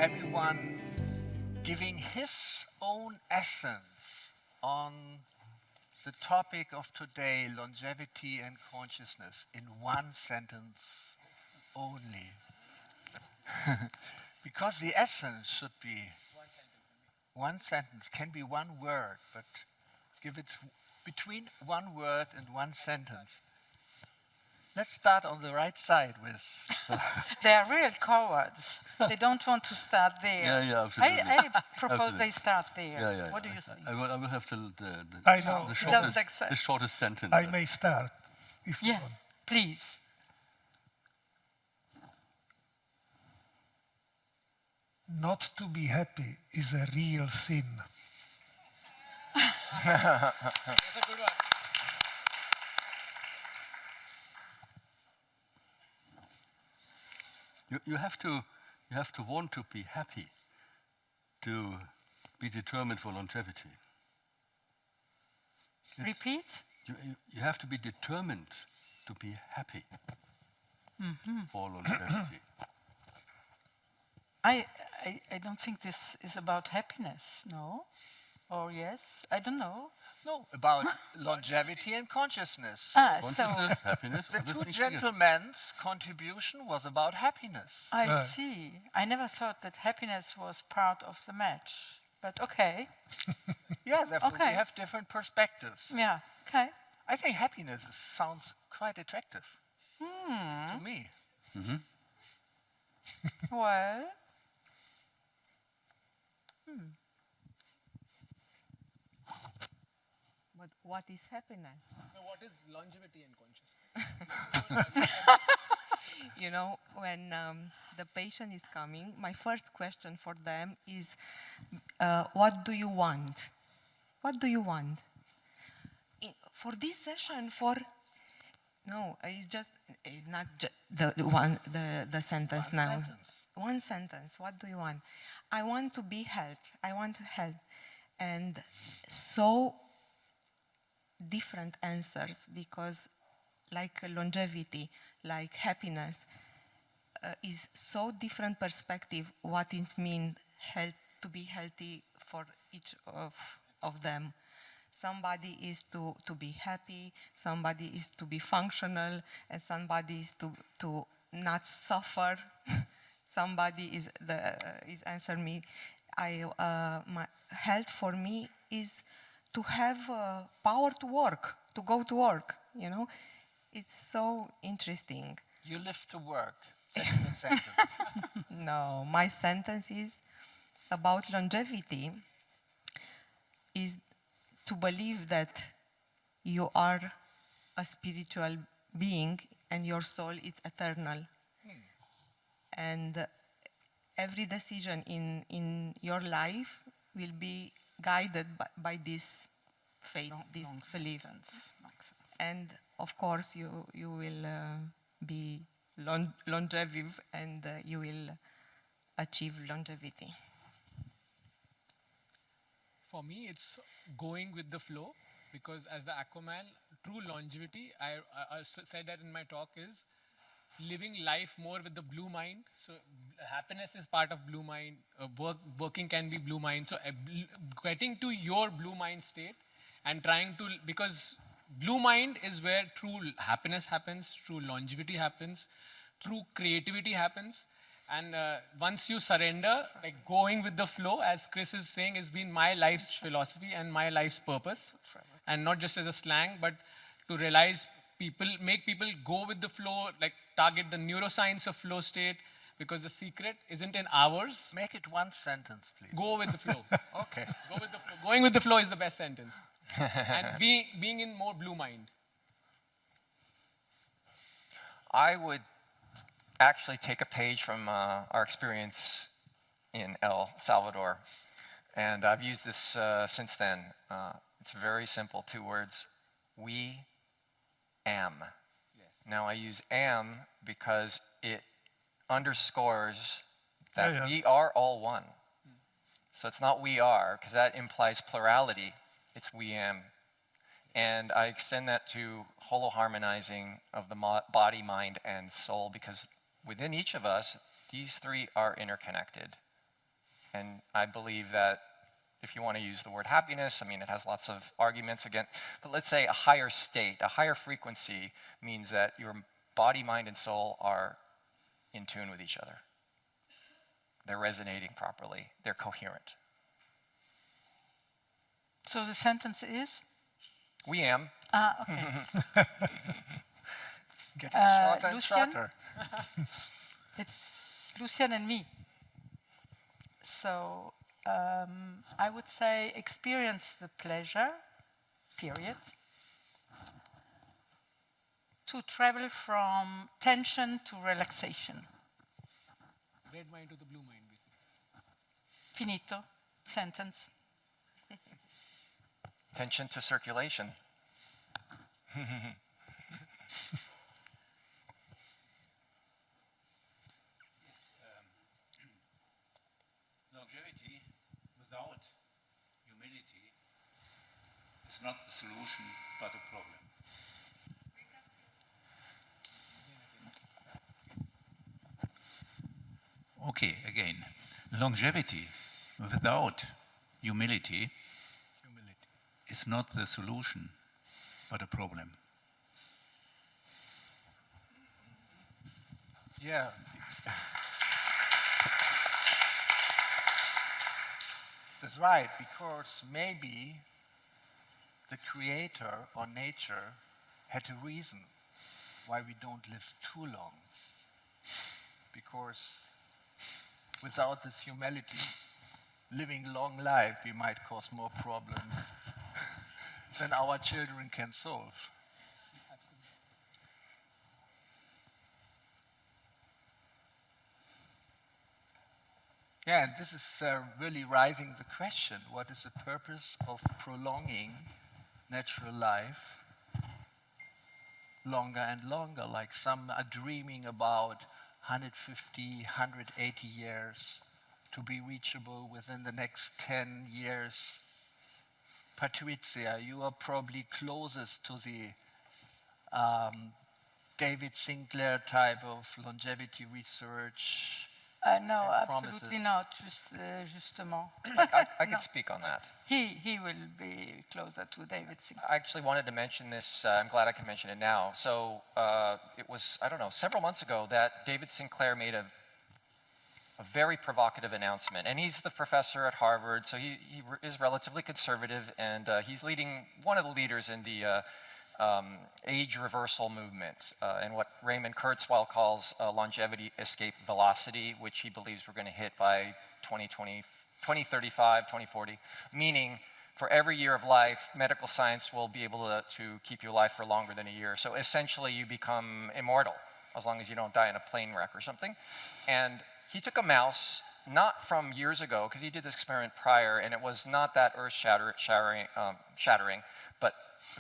everyone giving his own essence on the topic of today, longevity and consciousness, in one sentence only. Because the essence should be one sentence, can be one word, but give it between one word and one sentence. Let's start on the right side with... They are real cowards. They don't want to start there. Yeah, absolutely. I propose Absolutely. they start there. Yeah. What do you think? I will have the I know. shortest sentence. I may start, if you Yeah, want. please. Not to be happy is a real sin. That's a good one. You have to want to be happy to be determined for longevity. Repeat? You have to be determined to be happy for longevity. I don't think this is about happiness, no? Or yes? I don't know. No, about longevity and consciousness. So Happiness. The two gentlemen's contribution was about happiness. I see. I never thought that happiness was part of the match. But okay. Yeah, therefore Okay. we have different perspectives. Yeah, okay. I think happiness sounds quite attractive to me. Well, But what is happiness? Now, what is longevity and consciousness? You know, when the patient is coming, my first question for them is, what do you want? What do you want? For this session, no, it's not the sentence now. Sentence. One sentence, what do you want? I want to be healthy, I want health. And so different answers, because like longevity, like happiness, is so different perspective what it means to be healthy for each of them. Somebody is to be happy, somebody is to be functional, and somebody is to not suffer. Somebody is answer me. My health for me is to have power to work, to go to work. You know, it's so interesting. You live to work. That's the sentence. No, my sentence is about longevity. Is to believe that you are a spiritual being and your soul is eternal. And every decision in your life will be guided by this faith, this belief. And of course, you will be longevous and you will achieve longevity. For me, it's going with the flow, because as the Aquaman, true longevity, I said that in my talk, is living life more with the blue mind. So happiness is part of blue mind. Working can be blue mind. So getting to your blue mind state and trying to, because blue mind is where true happiness happens, true longevity happens, true creativity happens. And once you surrender, like going with the flow, as Chris is saying, has been my life's philosophy and my life's purpose. And not just as a slang, but to realize make people go with the flow, like target the neuroscience of flow state, because the secret isn't in hours. Make it one sentence, please. Go with the flow. Okay. Go with the flow. Going with the flow is the best sentence. And being in more blue mind. I would actually take a page from our experience in El Salvador. And I've used this since then. It's very simple, 2 words. We am. Yes. Now I use am because it underscores that we are all one. So it's not we are, because that implies plurality. It's we am. And I extend that to holo-harmonizing of the body, mind, and soul, because within each of us, these 3 are interconnected. And I believe that if you want to use the word happiness, I mean, it has lots of arguments again, but let's say a higher state, a higher frequency means that your body, mind, and soul are in tune with each other. They're resonating properly. They're coherent. So the sentence is? We am. Okay. Getting shorter and Lucian? shorter. It's Lucian and me. So I would say experience the pleasure, period. To travel from tension to relaxation. Red mind to the blue mind, basically. Finito. Sentence. Tension to circulation. Longevity without humility is not the solution, but a problem. Okay, again. Longevity without humility is not the solution, but a problem. Yeah. That's right, because maybe the creator or nature had a reason why we don't live too long. Because without this humility, living long life, we might cause more problems than our children can solve. Yeah, and this is really raising the question, what is the purpose of prolonging natural life longer and longer? Like some are dreaming about 150, 180 years to be reachable within the next 10 years. Patrizia, you are probably closest to the David Sinclair type of longevity research. No, promises. absolutely not. Justement. I could speak on that. He will be closer to David Sinclair. I actually wanted to mention this. I'm glad I can mention it now. So it was, I don't know, several months ago that David Sinclair made a very provocative announcement. And he's the professor at Harvard, so he is relatively conservative, and he's leading, one of the leaders in the age reversal movement, and what Raymond Kurzweil calls longevity escape velocity, which he believes we're going to hit by 2035, 2040, meaning for every year of life, medical science will be able to keep you alive for longer than a year. So essentially you become immortal, as long as you don't die in a plane wreck or something. And he took a mouse, not from years ago, because he did this experiment prior, and it was not that earth-shattering, but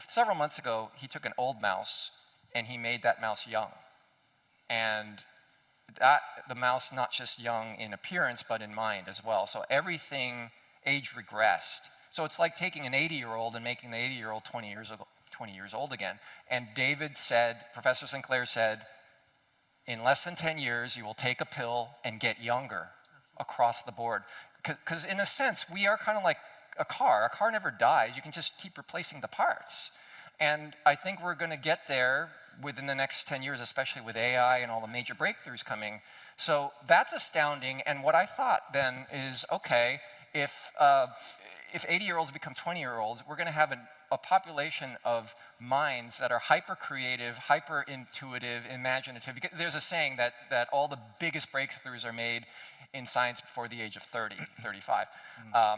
several months ago, he took an old mouse, and he made that mouse young. And the mouse not just young in appearance, but in mind as well. So everything age regressed. So it's like taking an 80-year-old and making the 80-year-old 20 years old again. And David said, Professor Sinclair said, in less than 10 years, you will take a pill and get younger across the board. Because in a sense, we are kind of like a car. A car never dies. You can just keep replacing the parts. And I think we're going to get there within the next 10 years, especially with AI and all the major breakthroughs coming. So that's astounding. And what I thought then is, okay, if 80-year-olds become 20-year-olds, we're going to have a population of minds that are hyper-creative, hyper-intuitive, imaginative. There's a saying that all the biggest breakthroughs are made in science before the age of 30, 35.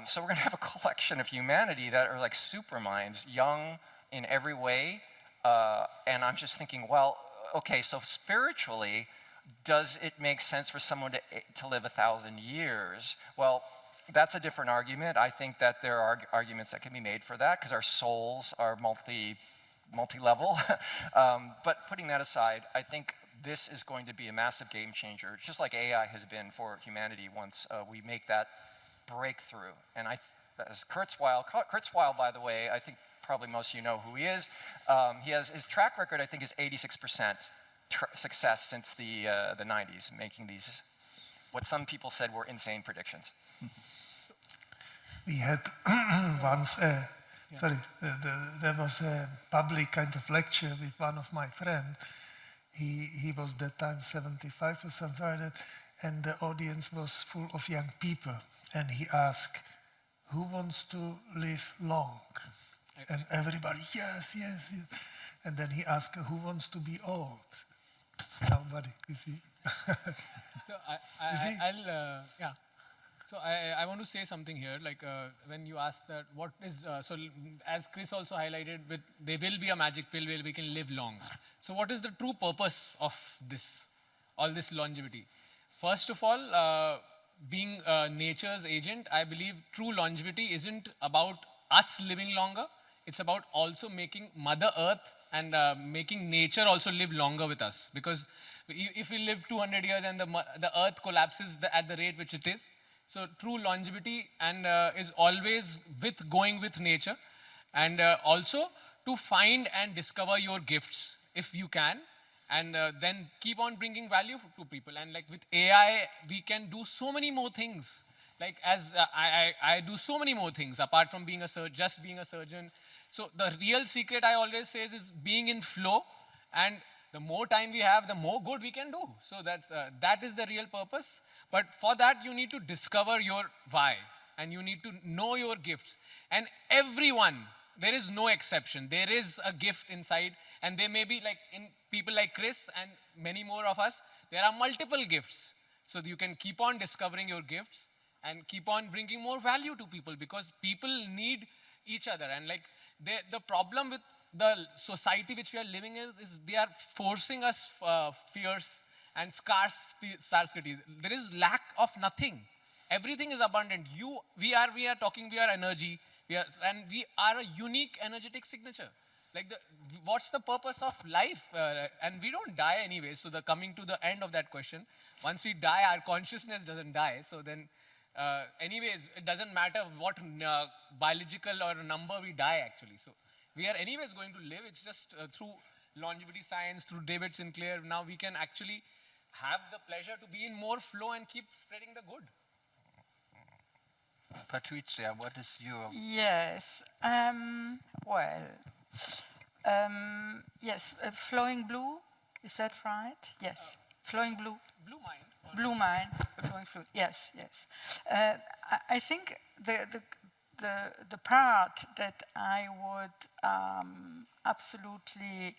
So we're going to have a collection of humanity that are like super minds, young in every way. And I'm just thinking, well, okay, so spiritually, does it make sense for someone to live 1,000 years? Well, that's a different argument. I think that there are arguments that can be made for that because our souls are multi-level. But putting that aside, I think this is going to be a massive game changer, just like AI has been for humanity once we make that breakthrough. And as Kurzweil, by the way, I think probably most of you know who he is. He has his track record, I think, is 86% success since the 90s, making these what some people said were insane predictions. We had once, there was a public kind of lecture with one of my friends. He was that time 75 or something like that, and the audience was full of young people. And he asked, who wants to live long? And everybody, yes, yes, yes. And then he asked, who wants to be old? Nobody, you see. So I want to say something here. Like when you asked that, what is as Chris also highlighted, there will be a magic pill where we can live long. So what is the true purpose of this, all this longevity? First of all, being nature's agent, I believe true longevity isn't about us living longer. It's about also making Mother Earth and making nature also live longer with us. Because if we live 200 years and the Earth collapses at the rate which it is, so true longevity and is always going with nature. And also to find and discover your gifts if you can. And then keep on bringing value to people. And like with AI, we can do so many more things. Like as I do so many more things apart from being just being a surgeon. So the real secret I always say is being in flow, and the more time we have, the more good we can do. So that is the real purpose. But for that, you need to discover your why, and you need to know your gifts. And everyone, there is no exception. There is a gift inside, and there may be like in people like Chris and many more of us, there are multiple gifts. So you can keep on discovering your gifts and keep on bringing more value to people, because people need each other. And like the problem with the society which we are living in is they are forcing us fears and scarcity. There is lack of nothing. Everything is abundant. We are energy. We are a unique energetic signature. Like what's the purpose of life? And we don't die anyway. So coming to the end of that question, once we die, our consciousness doesn't die. So then, anyways, it doesn't matter what biological or number we die actually. So we are anyways going to live. It's just through longevity science, through David Sinclair, now we can actually have the pleasure to be in more flow and keep spreading the good. Patrizia, what is your... Yes, yes, flowing blue, is that right? Yes, flowing blue. Blue mind. Blue mind, flowing fluid, yes, yes. I think the part that I would absolutely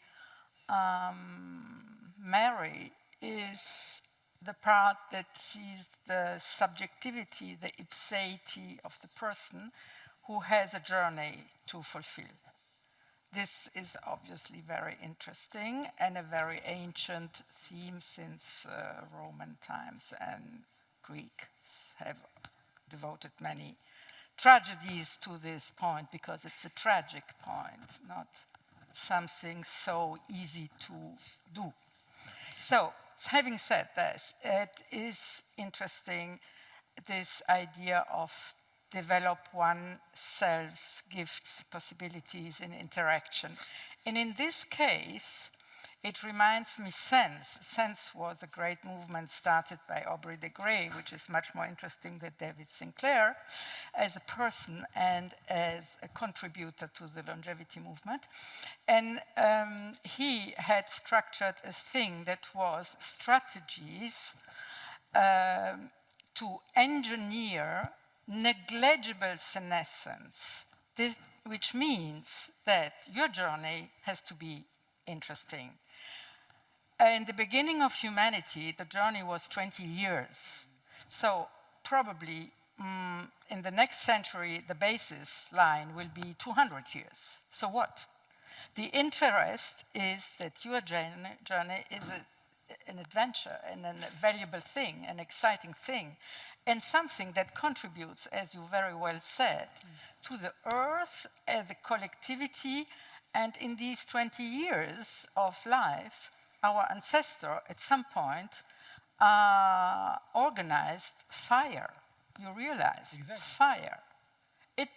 marry is the part that sees the subjectivity, the ipseity of the person who has a journey to fulfill. This is obviously very interesting and a very ancient theme since Roman times, and Greeks have devoted many tragedies to this point because it's a tragic point, not something so easy to do. So, having said this, it is interesting, this idea of develop oneself's gifts, possibilities in interaction. And in this case, it reminds me Sense. Sense was a great movement started by Aubrey de Grey, which is much more interesting than David Sinclair, as a person and as a contributor to the longevity movement. And he had structured a thing that was strategies to engineer negligible senescence, which means that your journey has to be interesting. In the beginning of humanity, the journey was 20 years. So probably in the next century, the basis line will be 200 years. So what? The interest is that your journey is an adventure and a valuable thing, an exciting thing, and something that contributes, as you very well said, to the earth, the collectivity, and in these 20 years of life, our ancestor at some point organized fire. You realize, exactly. Fire. It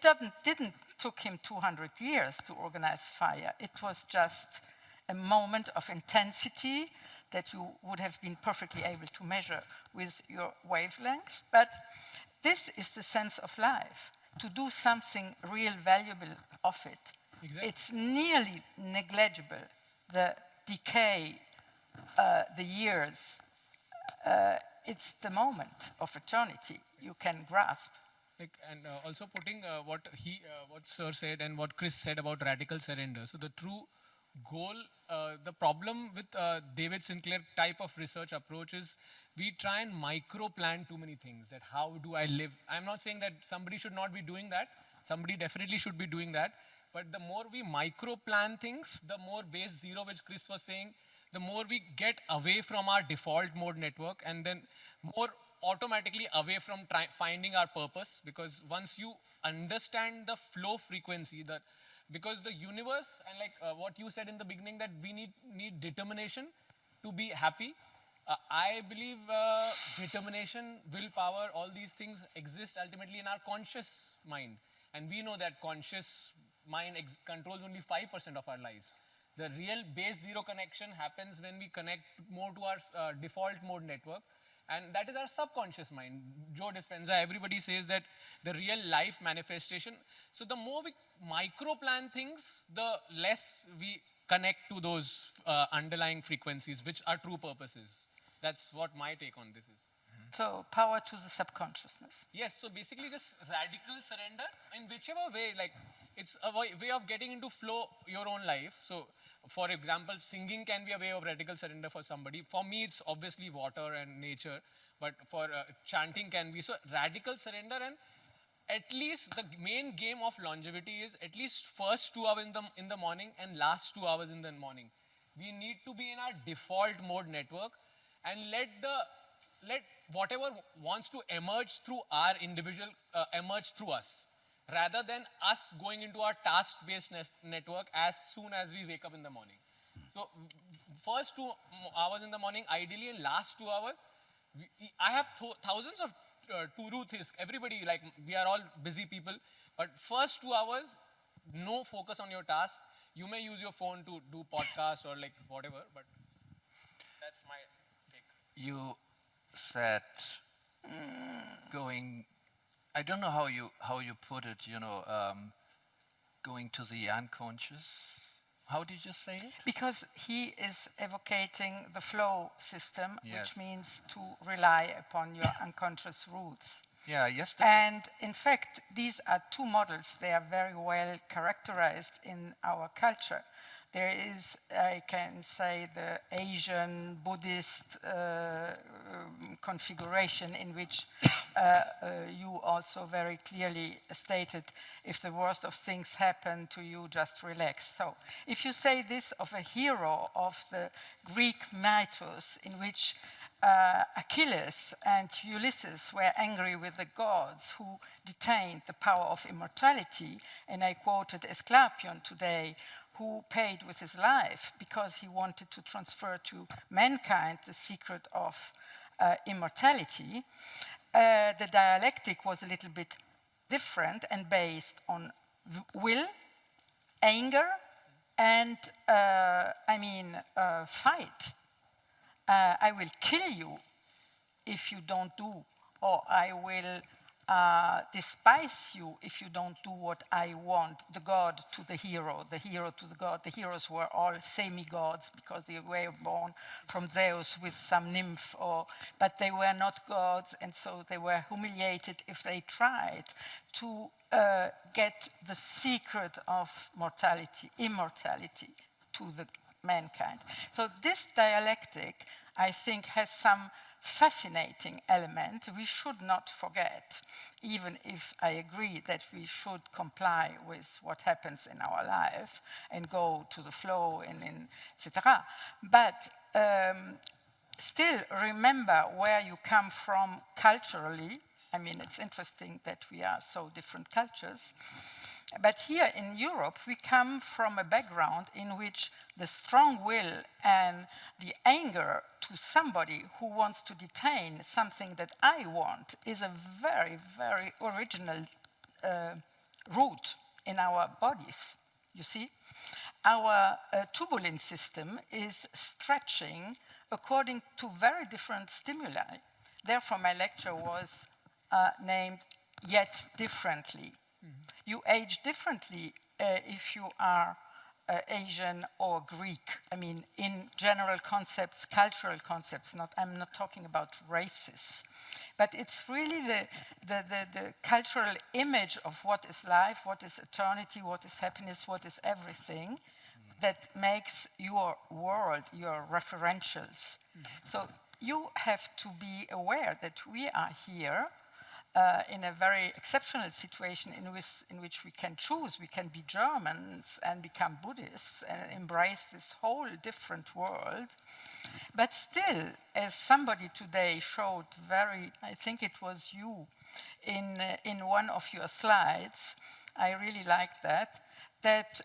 didn't took him 200 years to organize fire. It was just a moment of intensity that you would have been perfectly able to measure with your wavelengths. But this is the sense of life, to do something real valuable of it. Exactly. It's nearly negligible, the decay, the years. It's the moment of eternity you can grasp. And also putting what Sir said and what Chris said about radical surrender. So the true goal, the problem with David Sinclair type of research approach is we try and micro plan too many things. That how do I live? I'm not saying that somebody should not be doing that. Somebody definitely should be doing that. But the more we micro plan things, the more base zero, which Chris was saying, the more we get away from our default mode network, and then more automatically away from finding our purpose. Because once you understand the flow frequency, because the universe, and like what you said in the beginning, that we need determination to be happy. I believe determination, willpower, all these things exist ultimately in our conscious mind. And we know that conscious mind controls only 5% of our lives. The real base zero connection happens when we connect more to our default mode network. And that is our subconscious mind. Joe Dispenza, everybody says that the real life manifestation. So the more we micro plan things, the less we connect to those underlying frequencies, which are true purposes. That's what my take on this is. So power to the subconsciousness. Yes, so basically just radical surrender in whichever way, like it's a way of getting into flow your own life. So for example, singing can be a way of radical surrender for somebody. For me, it's obviously water and nature, but for chanting can be. So radical surrender, and at least the main game of longevity is at least first 2 hours in the morning and last 2 hours in the morning. We need to be in our default mode network and let whatever wants to emerge through our individual emerge through us, rather than us going into our task-based network as soon as we wake up in the morning. So first 2 hours in the morning, ideally, and last 2 hours, I have thousands of to-do things. Everybody, like, we are all busy people, but first 2 hours, no focus on your task. You may use your phone to do podcasts or like whatever, but that's my take. You said going, I don't know how you put it, going to the unconscious. How did you say it? Because he is evocating the flow system, Yes. which means to rely upon your unconscious roots. Yeah, yesterday. And in fact, these are two models. They are very well characterized in our culture. There is, I can say, the Asian Buddhist configuration in which you also very clearly stated, if the worst of things happen to you, just relax. So if you say this of a hero of the Greek mythos, in which Achilles and Ulysses were angry with the gods who detained the power of immortality, and I quoted Asclepion today, who paid with his life because he wanted to transfer to mankind the secret of immortality. The dialectic was a little bit different and based on will, anger, and fight. I will kill you if you don't do, or I will despise you if you don't do what I want. The god to the hero to the god. The heroes were all semi-gods because they were born from Zeus with some nymph, but they were not gods, and so they were humiliated if they tried to get the secret of immortality to the mankind. So this dialectic, I think, has some fascinating element we should not forget, even if I agree that we should comply with what happens in our life and go to the flow and etc. But still remember where you come from culturally. I mean, it's interesting that we are so different cultures. But here in Europe, we come from a background in which the strong will and the anger to somebody who wants to detain something that I want is a very, very original root in our bodies, you see. Our tubulin system is stretching according to very different stimuli. Therefore, my lecture was named Yet Differently. You age differently if you are Asian or Greek. I mean, in general concepts, cultural concepts, I'm not talking about races. But it's really the cultural image of what is life, what is eternity, what is happiness, what is everything that makes your world, your referentials. So you have to be aware that we are here in a very exceptional situation in which we can choose. We can be Germans and become Buddhists and embrace this whole different world. But still, as somebody today showed I think it was you, in one of your slides, I really liked that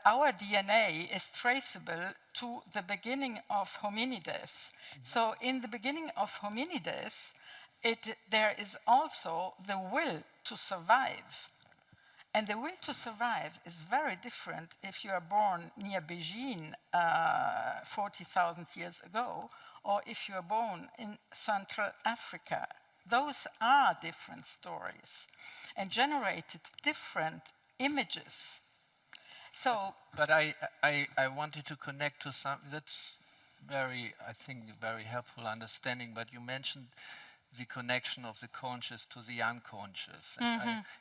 our DNA is traceable to the beginning of hominids. So in the beginning of hominids, there is also the will to survive. And the will to survive is very different if you are born near Beijing 40,000 years ago, or if you are born in Central Africa. Those are different stories and generated different images. So, but I wanted to connect to something that's I think, very helpful understanding, but you mentioned the connection of the conscious to the unconscious.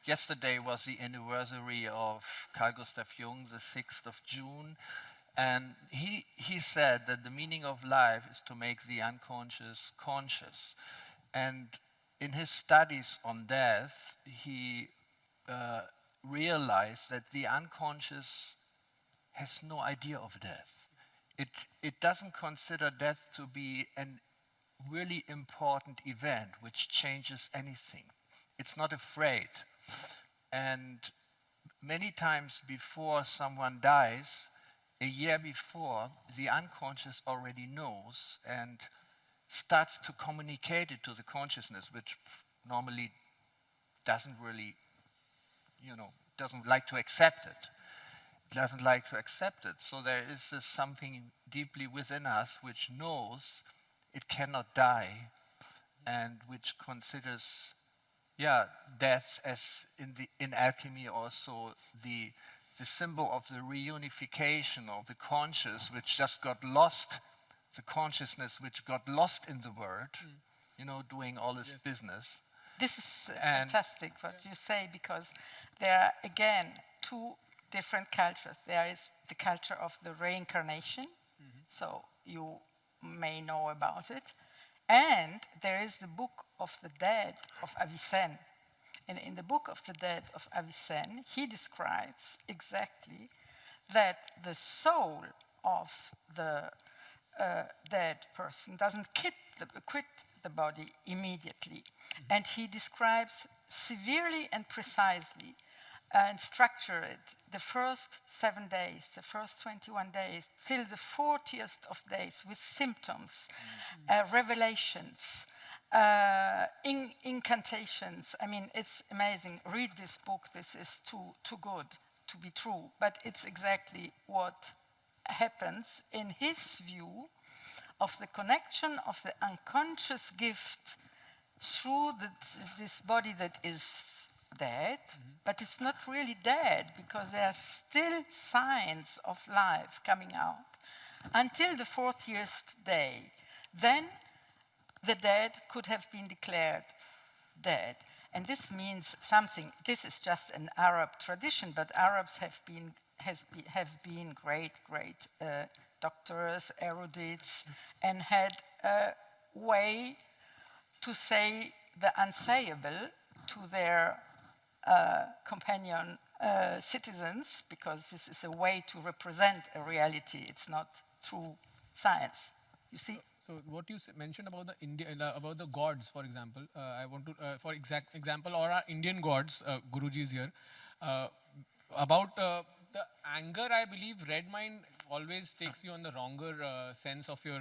Yesterday was the anniversary of Carl Gustav Jung, the 6th of June, and he said that the meaning of life is to make the unconscious conscious. And in his studies on death, he realized that the unconscious has no idea of death. It doesn't consider death to be an really important event which changes anything. It's not afraid. And many times before someone dies, a year before, the unconscious already knows and starts to communicate it to the consciousness, which normally doesn't really, doesn't like to accept it. Doesn't like to accept it. So there is this something deeply within us which knows it cannot die, and which considers, death as in alchemy also the symbol of the reunification of the conscious, which just got lost, the consciousness which got lost in the world, doing all this business. This is fantastic what you say, because there are again two different cultures. There is the culture of the reincarnation, so you may know about it. And there is the Book of the Dead of Avicenne. And in the Book of the Dead of Avicenne, he describes exactly that the soul of the dead person doesn't quit the body immediately. And he describes severely and precisely and structure it, the first 7 days, the first 21 days, till the 40th of days with symptoms, revelations, incantations. I mean, it's amazing. Read this book. This is too good to be true. But it's exactly what happens in his view of the connection of the unconscious gift through this body that is dead, but it's not really dead because there are still signs of life coming out until the 40th day. Then the dead could have been declared dead. And this means something. This is just an Arab tradition, but Arabs have been great doctors, erudites, and had a way to say the unsayable to their companion citizens, because this is a way to represent a reality. It's not true science. You see? So what you mentioned about about the gods, for example, I want to, for example, or our Indian gods, Guruji is here, about the anger. I believe red mind always takes you on the wronger sense of your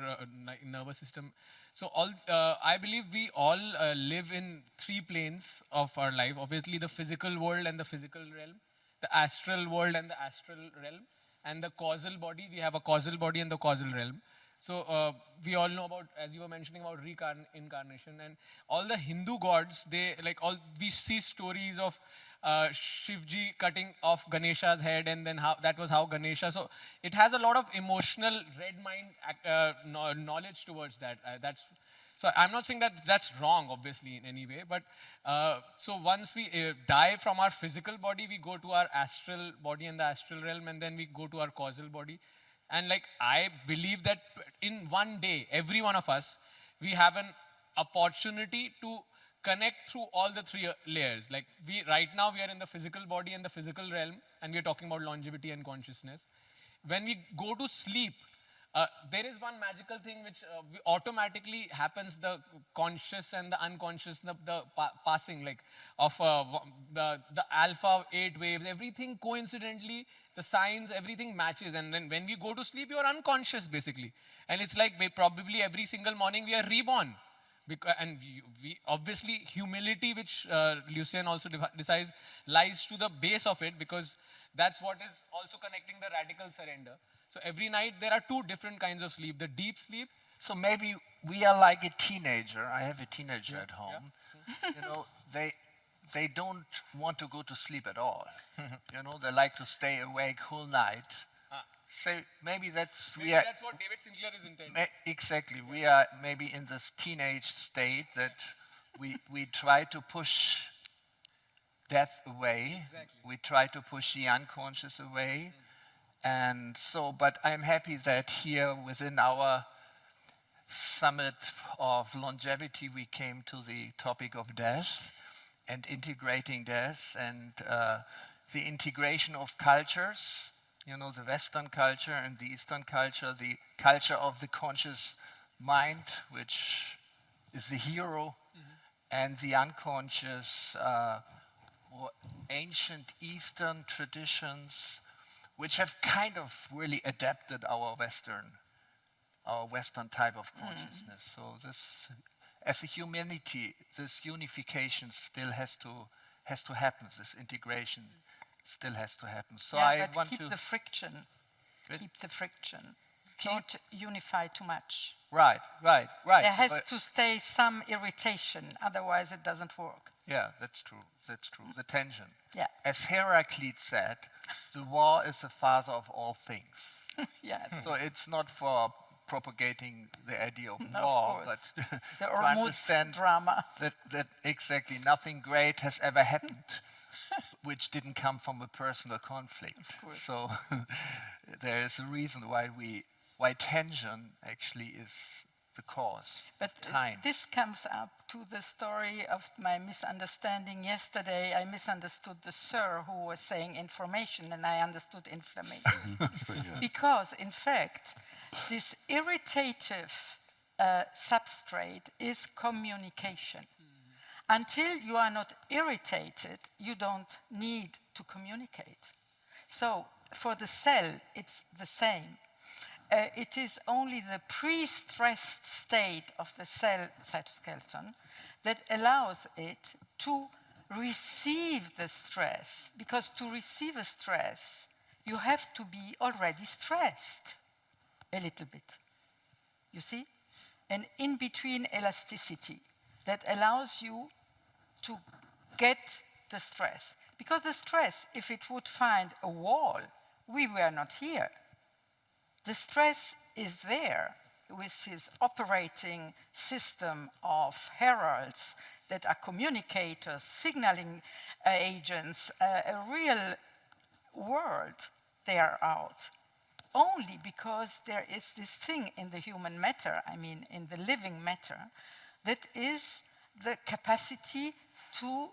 nervous system. So I believe we all live in 3 planes of our life. Obviously, the physical world and the physical realm, the astral world and the astral realm, and the causal body. We have a causal body and the causal realm. So we all know about, as you were mentioning, about reincarnation, and all the Hindu gods, we see stories of Shivji cutting off Ganesha's head, and then that was how Ganesha. So it has a lot of emotional red mind knowledge towards that. So I'm not saying that that's wrong, obviously, in any way, but so once we die from our physical body, we go to our astral body and the astral realm, and then we go to our causal body. And I believe that in one day, every one of us, we have an opportunity to connect through all the three layers. Right now, we are in the physical body and the physical realm, and we are talking about longevity and consciousness. When we go to sleep, there is one magical thing which automatically happens, the conscious and the unconscious, the passing of the alpha 8 waves, everything coincidentally, the signs, everything matches. And then when we go to sleep, you are unconscious basically. And it's probably every single morning we are reborn. And we obviously, humility, which Lucian also decides, lies to the base of it, because that's what is also connecting the radical surrender. So every night there are two different kinds of sleep. The deep sleep. So maybe we are like a teenager. I have a teenager at home. Yeah. They don't want to go to sleep at all. They like to stay awake whole night. So maybe that's what David Sinclair is intending. Exactly. We are maybe in this teenage state that we try to push death away. Exactly. We try to push the unconscious away. And so, but I'm happy that here within our summit of longevity, we came to the topic of death and integrating death and the integration of cultures. The Western culture and the Eastern culture, the culture of the conscious mind, which is the hero, and the unconscious or ancient Eastern traditions, which have kind of really adapted our Western type of consciousness. So this, as a humanity, this unification still has to happen, this integration still has to happen. So I want keep to the friction. Keep the friction. Don't unify too much. Right. There has to stay some irritation, otherwise it doesn't work. Yeah, that's true. The tension. Yeah. As Heracles said, the war is the father of all things. Yeah. So it's not for propagating the idea of No, war, of but the to understand drama. that exactly nothing great has ever happened which didn't come from a personal conflict. So there is a reason why tension actually is the cause. But this comes up to the story of my misunderstanding yesterday. I misunderstood the sir who was saying information, and I understood inflammation. Because, in fact, this irritative substrate is communication. Until you are not irritated, you don't need to communicate. So for the cell, it's the same. It is only the pre-stressed state of the cell cytoskeleton that allows it to receive the stress. Because to receive a stress, you have to be already stressed a little bit. You see? An in-between elasticity that allows you to get the stress. Because the stress, if it would find a wall, we were not here. The stress is there with his operating system of heralds that are communicators, signaling agents, a real world they are out. Only because there is this thing in the human matter, I mean in the living matter, that is the capacity to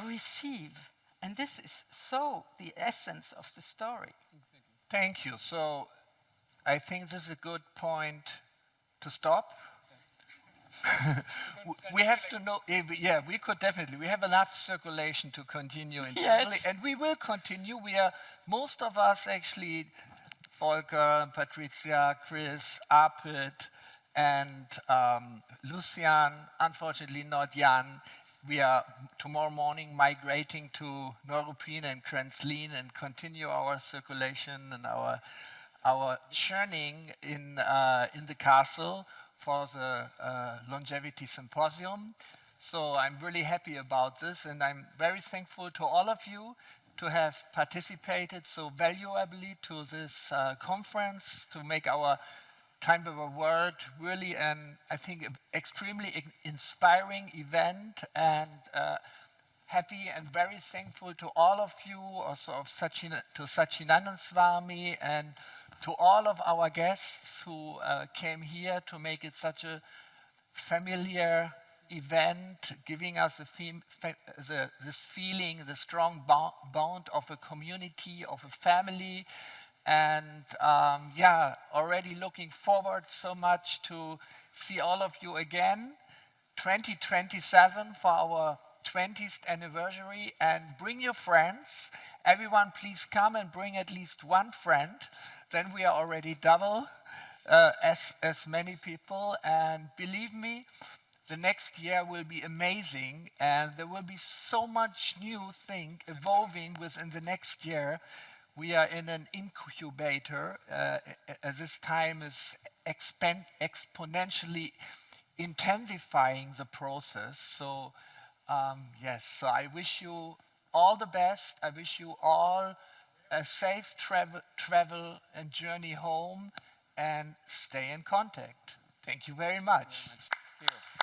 receive. And this is so the essence of the story. Thank you. So I think this is a good point to stop. We have to know, yeah, we could definitely. We have enough circulation to continue internally, Yes. and we will continue. We are, most of us actually, Volker, Patrizia, Chris, Arpit, and Lucian, unfortunately not Jan. We are tomorrow morning migrating to Neuruppin and Kranzlin and continue our circulation and our our churning in the castle for the longevity symposium. So I'm really happy about this, and I'm very thankful to all of you to have participated so valuably to this conference, to make our TimeWaver World really an, I think, extremely inspiring event, and happy and very thankful to all of you, also to Sachinandan Swami, and to all of our guests who came here to make it such a familiar event, giving us this feeling, the strong bond of a community, of a family. And yeah, already looking forward so much to see all of you again, 2027 for our 20th anniversary, and bring your friends. Everyone please come and bring at least one friend. Then we are already double as many people. And believe me, the next year will be amazing, and there will be so much new thing evolving within the next year. We are in an incubator. As this time is exponentially intensifying the process. So yes, so I wish you all the best. I wish you all a safe travel and journey home, and stay in contact. Thank you very much. Thank you.